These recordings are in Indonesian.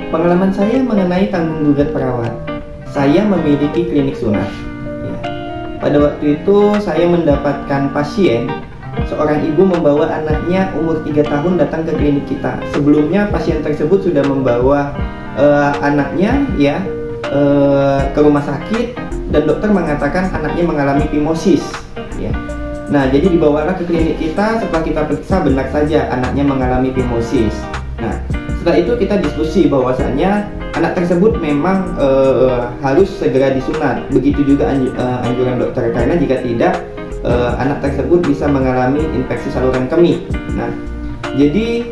Pengalaman saya mengenai tanggung gugat perawat. Saya memiliki klinik sunat. Ya. Pada waktu itu saya mendapatkan pasien, seorang ibu membawa anaknya umur 3 tahun datang ke klinik kita. Sebelumnya pasien tersebut sudah membawa anaknya ya ke rumah sakit dan dokter mengatakan anaknya mengalami phimosis. Ya. Nah, jadi dibawalah ke klinik kita. Setelah kita periksa, benar saja anaknya mengalami phimosis. Nah, setelah itu kita diskusi bahwasannya anak tersebut memang harus segera disunat. Begitu juga anjuran dokter, karena jika tidak anak tersebut bisa mengalami infeksi saluran kemih. Nah, jadi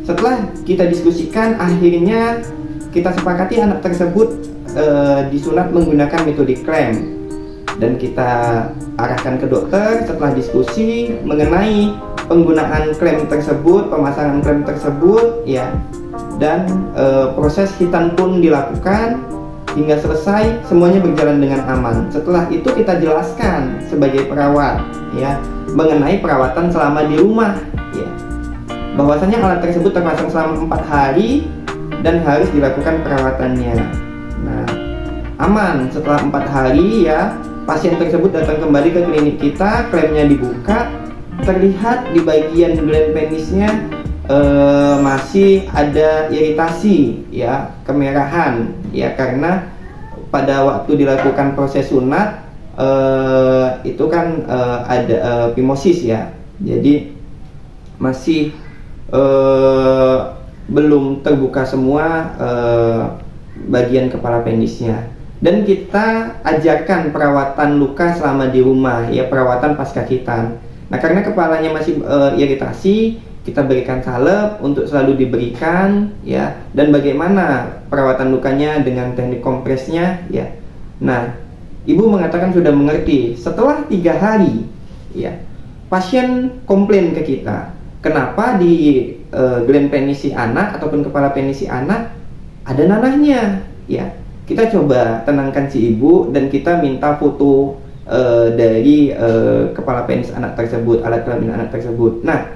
setelah kita diskusikan, akhirnya kita sepakati anak tersebut disunat menggunakan metode klem. Dan kita arahkan ke dokter setelah diskusi mengenai penggunaan klem tersebut, pemasangan klem tersebut ya, dan proses hitan pun dilakukan hingga selesai, semuanya berjalan dengan aman. Setelah itu kita jelaskan sebagai perawat ya mengenai perawatan selama di rumah ya, bahwasanya alat tersebut terpasang selama 4 hari dan harus dilakukan perawatannya. Nah, aman. Setelah 4 hari ya, pasien tersebut datang kembali ke klinik kita, klemnya dibuka, terlihat di bagian gland penisnya masih ada iritasi ya, kemerahan ya, karena pada waktu dilakukan proses sunat itu kan ada phimosis ya, jadi masih belum terbuka semua bagian kepala penisnya. Dan kita ajarkan perawatan luka selama di rumah ya, perawatan pasca hitan. Nah, karena kepalanya masih iritasi, kita berikan salep untuk selalu diberikan ya, dan bagaimana perawatan lukanya dengan teknik kompresnya ya. Nah, ibu mengatakan sudah mengerti. Setelah 3 hari ya, pasien komplain ke kita, kenapa di gland penis si anak ataupun kepala penis si anak ada nanahnya ya. Kita coba tenangkan si ibu dan kita minta foto dari kepala penis anak tersebut, alat kelamin anak tersebut. Nah,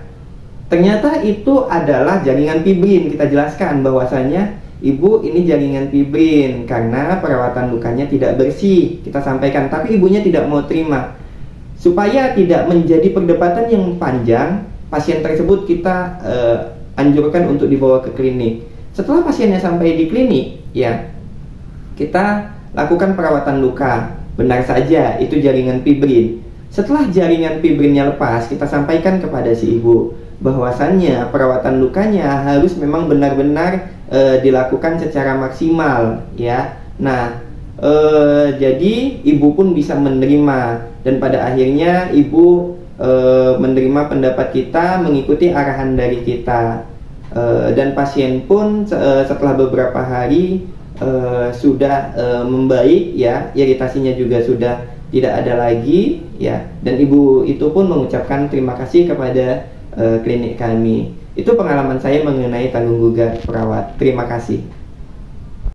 ternyata itu adalah jaringan fibrin. Kita jelaskan bahwasanya ibu ini jaringan fibrin karena perawatan lukanya tidak bersih. Kita sampaikan, tapi ibunya tidak mau terima. Supaya tidak menjadi perdebatan yang panjang, pasien tersebut kita anjurkan untuk dibawa ke klinik. Setelah pasiennya sampai di klinik, ya, kita lakukan perawatan luka. Benar saja, itu jaringan fibrin. Setelah jaringan fibrinnya lepas, kita sampaikan kepada si ibu bahwasannya perawatan lukanya harus memang benar-benar dilakukan secara maksimal ya. Nah, jadi ibu pun bisa menerima, dan pada akhirnya ibu menerima pendapat kita, mengikuti arahan dari kita, dan pasien pun setelah beberapa hari sudah membaik ya, iritasinya juga sudah tidak ada lagi ya, dan ibu itu pun mengucapkan terima kasih kepada klinik kami. Itu pengalaman saya mengenai tanggung gugat perawat. Terima kasih.